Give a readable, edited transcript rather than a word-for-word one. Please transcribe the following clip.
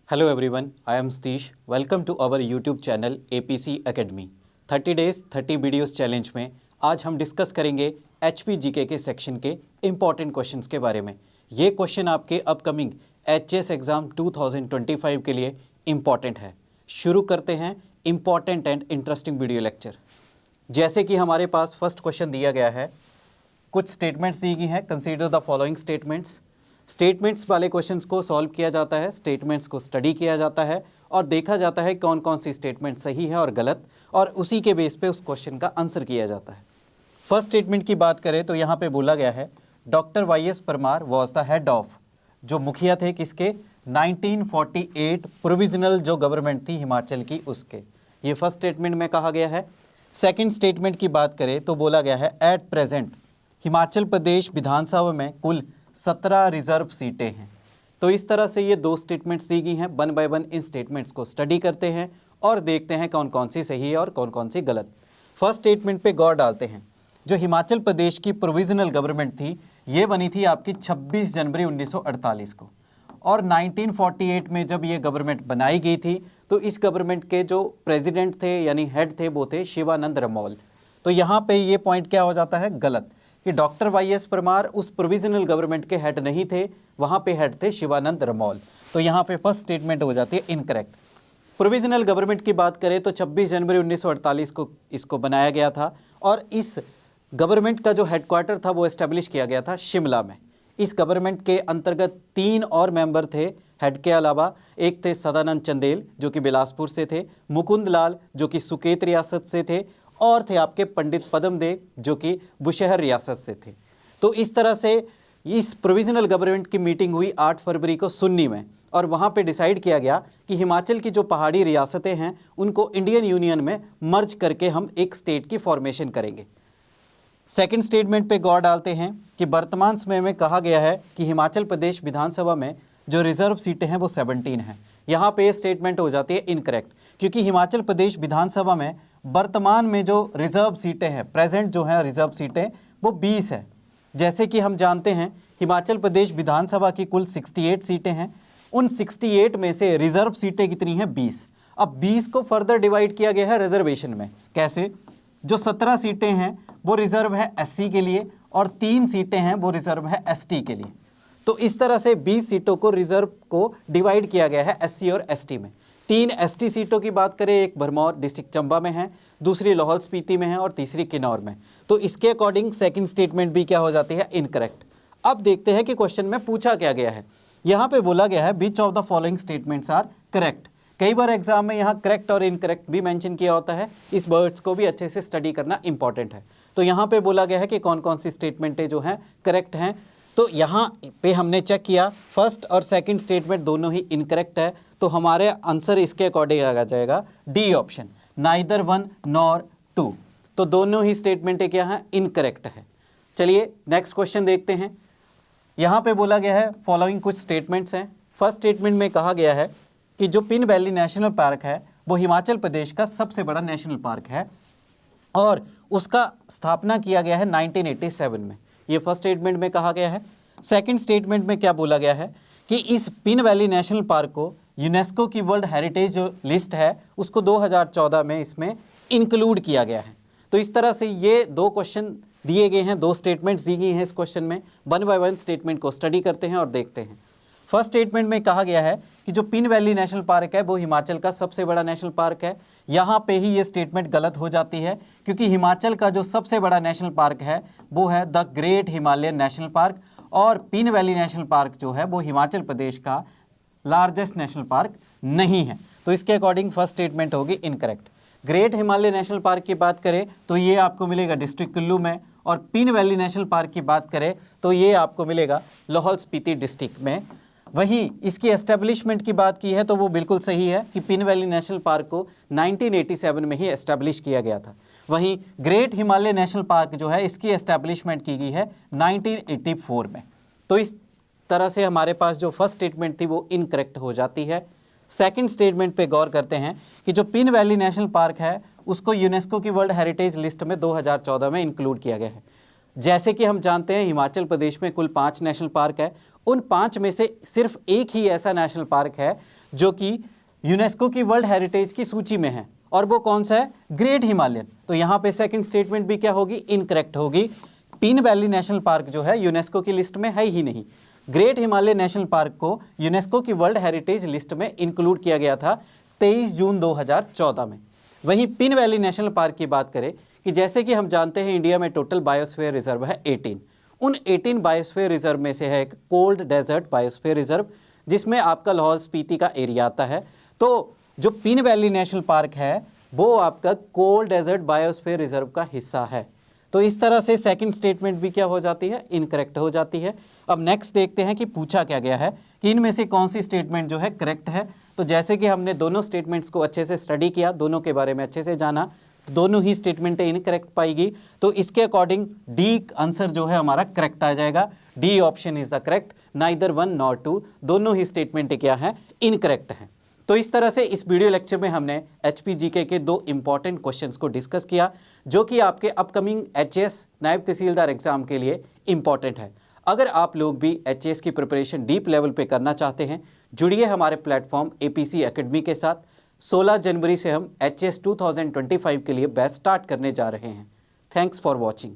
Hello everyone, I am Satish. Welcome to our YouTube channel APC Academy. 30 days 30 videos challenge में आज हम discuss करेंगे HP GK के section के important questions के बारे में। ये क्वेश्चन आपके अपकमिंग HS एग्ज़ाम 2025 के लिए इम्पॉर्टेंट है। शुरू करते हैं important and interesting video lecture. जैसे कि हमारे पास फर्स्ट क्वेश्चन दिया गया है, कुछ स्टेटमेंट्स दी गई हैं। Consider the following statements. Statements वाले क्वेश्चंस को सॉल्व किया जाता है, स्टेटमेंट्स को स्टडी किया जाता है और देखा जाता है कौन कौन सी स्टेटमेंट सही है और गलत, और उसी के बेस पे उस क्वेश्चन का आंसर किया जाता है। फर्स्ट स्टेटमेंट की बात करें तो यहाँ पे बोला गया है doctor YS. Parmar was the head of, जो मुखिया थे किसके, 1948 प्रोविजनल जो गवर्नमेंट थी हिमाचल की, उसके। ये फर्स्ट स्टेटमेंट में कहा गया है। सेकेंड स्टेटमेंट की बात करें तो बोला गया है एट प्रेजेंट हिमाचल प्रदेश विधानसभा में कुल 17 रिजर्व सीटें हैं। तो इस तरह से ये दो स्टेटमेंट्स दी गई हैं। One by one in statements को स्टडी करते हैं और देखते हैं कौन कौन सी सही है और कौन कौन सी गलत। फर्स्ट स्टेटमेंट पे गौर डालते हैं। जो हिमाचल प्रदेश की प्रोविजनल गवर्नमेंट थी, ये बनी थी आपकी 26 जनवरी 1948 को, और 1948 में जब ये गवर्नमेंट बनाई गई थी तो इस गवर्नमेंट के जो प्रेसिडेंट थे यानी हेड थे वो थे शिवानंद रमौल। तो यहाँ पे ये पॉइंट क्या हो जाता है, गलत, कि डॉक्टर वाई.एस. परमार उस प्रोविजनल गवर्नमेंट के हेड नहीं थे, वहाँ पे हेड थे शिवानंद रमौल। तो यहाँ पे फर्स्ट स्टेटमेंट हो जाती है इनकरेक्ट। प्रोविजनल गवर्नमेंट की बात करें तो 26 जनवरी 1948 को इसको बनाया गया था और इस गवर्नमेंट का जो हेडक्वार्टर था वो एस्टेब्लिश किया गया था शिमला में। इस गवर्नमेंट के अंतर्गत 3 और मेंबर थे हेड के अलावा। एक थे सदानंद चंदेल जो कि बिलासपुर से थे, मुकुंद लाल जो कि सुकेत रियासत से थे, और थे आपके पंडित पदम देव जो कि बुशहर रियासत से थे। तो इस तरह से इस प्रोविजनल गवर्नमेंट की मीटिंग हुई 8 फरवरी को सुन्नी में, और वहाँ पे डिसाइड किया गया कि हिमाचल की जो पहाड़ी रियासतें हैं उनको इंडियन यूनियन में मर्ज करके हम एक स्टेट की फॉर्मेशन करेंगे। सेकंड स्टेटमेंट पे गौर डालते हैं कि वर्तमान समय में कहा गया है कि हिमाचल प्रदेश विधानसभा में जो रिजर्व सीटें हैं वो 17 हैं। यहाँ पे ये स्टेटमेंट हो जाती है इनकरेक्ट, क्योंकि हिमाचल प्रदेश विधानसभा में वर्तमान में जो रिजर्व सीटें हैं, प्रेजेंट जो है रिजर्व सीटें, वो 20 है। जैसे कि हम जानते हैं हिमाचल प्रदेश विधानसभा की कुल 68 सीटें हैं। उन 68 में से रिजर्व सीटें कितनी हैं, 20। अब 20 को फर्दर डिवाइड किया गया है रिजर्वेशन में। कैसे, जो 17 सीटें हैं वो रिजर्व है SC के लिए और 3 सीटें हैं वो रिजर्व है ST के लिए। तो इस तरह से 20 सीटों को रिजर्व को डिवाइड किया गया है SC और ST में। 3 ST सीटों की बात करें, एक भरमौर डिस्ट्रिक्ट चंबा में है, दूसरी लाहौल स्पीति में है और तीसरी किन्नौर में। तो इसके अकॉर्डिंग सेकंड स्टेटमेंट भी क्या हो जाती है, इनकरेक्ट। अब देखते हैं कि क्वेश्चन में पूछा क्या गया है। यहाँ पे बोला गया है which of the following statements are correct. कई बार एग्जाम में यहाँ करेक्ट और इनकरेक्ट भी मेंशन किया होता है। इस वर्ड्स को भी अच्छे से स्टडी करना इंपॉर्टेंट है। तो यहाँ पे बोला गया है कि कौन कौन सी स्टेटमेंटें जो हैं करेक्ट हैं। तो यहाँ पे हमने चेक किया, फर्स्ट और सेकंड स्टेटमेंट दोनों ही इनकरेक्ट है। तो हमारे आंसर इसके अकॉर्डिंग आ जाएगा डी ऑप्शन, नाइदर 1 नॉर 2। तो दोनों ही स्टेटमेंटें क्या हैं, इनकरेक्ट है। चलिए नेक्स्ट क्वेश्चन देखते हैं। यहाँ पे बोला गया है फॉलोइंग कुछ स्टेटमेंट्स हैं। फर्स्ट स्टेटमेंट में कहा गया है कि जो पिन वैली नेशनल पार्क है वो हिमाचल प्रदेश का सबसे बड़ा नेशनल पार्क है और उसका स्थापना किया गया है 1987 में। ये फर्स्ट स्टेटमेंट में कहा गया है। सेकंड स्टेटमेंट में क्या बोला गया है कि इस पिन वैली नेशनल पार्क को यूनेस्को की वर्ल्ड हेरिटेज जो लिस्ट है उसको 2014 में इसमें इंक्लूड किया गया है। तो इस तरह से ये दो क्वेश्चन दिए गए हैं, दो स्टेटमेंट्स दी गई हैं इस क्वेश्चन में। वन बाय वन स्टेटमेंट को स्टडी करते हैं और देखते हैं। फर्स्ट स्टेटमेंट में कहा गया है कि जो पिन वैली नेशनल पार्क है वो हिमाचल का सबसे बड़ा नेशनल पार्क है। यहाँ पे ही ये स्टेटमेंट गलत हो जाती है, क्योंकि हिमाचल का जो सबसे बड़ा नेशनल पार्क है वो है the great Himalayan national park, और पिन वैली नेशनल पार्क जो है वो हिमाचल प्रदेश का लार्जेस्ट नेशनल पार्क नहीं है। तो इसके अकॉर्डिंग फर्स्ट स्टेटमेंट होगी incorrect. Great Himalaya national park की बात करें तो ये आपको मिलेगा डिस्ट्रिक्ट कुल्लू में, और पिन वैली नेशनल पार्क की बात करें तो ये आपको मिलेगा लाहौल स्पीति डिस्ट्रिक्ट में। वहीं इसकी एस्टेब्लिशमेंट की बात की है तो वो बिल्कुल सही है कि पिन वैली नेशनल पार्क को 1987 में ही एस्टेब्लिश किया गया था। वहीं ग्रेट हिमालय नेशनल पार्क जो है इसकी एस्टेब्लिशमेंट की गई है 1984 में। तो इस तरह से हमारे पास जो फर्स्ट स्टेटमेंट थी वो इनकरेक्ट हो जाती है। सेकंड स्टेटमेंट पे गौर करते हैं कि जो पिन वैली नेशनल पार्क है उसको यूनेस्को की वर्ल्ड हेरिटेज लिस्ट में 2014 में इंक्लूड किया गया है। जैसे कि हम जानते हैं हिमाचल प्रदेश में कुल 5 नेशनल पार्क है। उन 5 में से सिर्फ एक ही ऐसा नेशनल पार्क है जो कि यूनेस्को की वर्ल्ड हेरिटेज की सूची में है, और वो कौन सा है? Great Himalayan. तो यहाँ पे सेकंड स्टेटमेंट भी क्या होगी? इनकरेक्ट होगी। पीन वैली नेशनल पार्क जो है यूनेस्को की लिस्ट में है ही नहीं। ग्रेट हिमालय नेशनल पार्क को यूनेस्को की वर्ल्ड हेरिटेज लिस्ट में इंक्लूड किया गया था 23 जून 2014 में। वहीं पिन वैली नेशनल पार्क की बात करें कि जैसे कि हम जानते हैं इंडिया में टोटल बायोस्फीयर रिजर्व है 18। उन 18 बायोस्फीयर रिजर्व में से है एक कोल्ड डेजर्ट बायोस्फीयर रिजर्व, जिसमें आपका लाहौल स्पीति का एरिया आता है। तो जो पिन वैली नेशनल पार्क है वो आपका कोल्ड डेजर्ट बायोस्फीयर रिजर्व का हिस्सा है। तो इस तरह से सेकंड स्टेटमेंट भी क्या हो जाती है? इनकरेक्ट हो जाती है। अब नेक्स्ट देखते हैं कि पूछा क्या गया है कि इनमें से कौन सी स्टेटमेंट जो है करेक्ट है। तो जैसे कि हमने दोनों स्टेटमेंट्स को अच्छे से स्टडी किया, दोनों के बारे में अच्छे से जाना, दोनों ही स्टेटमेंटें इनकरेक्ट पाएगी। तो इसके अकॉर्डिंग डी आंसर जो है हमारा करेक्ट आ जाएगा। D option is the correct, neither 1 nor 2, दोनों ही स्टेटमेंटें क्या हैं? इनकरेक्ट हैं। तो इस तरह से इस वीडियो लेक्चर में हमने HPGK के 2 इंपॉर्टेंट क्वेश्चंस को डिस्कस किया, जो कि आपके अपकमिंग HS नायब तहसीलदार एग्जाम के लिए इंपॉर्टेंट है। अगर आप लोग भी HS की प्रिपरेशन डीप लेवल पे करना चाहते हैं, जुड़िए हमारे प्लेटफॉर्म APC एकेडमी के साथ। 16 जनवरी से हम HS 2025 के लिए बैच स्टार्ट करने जा रहे हैं। Thanks for watching.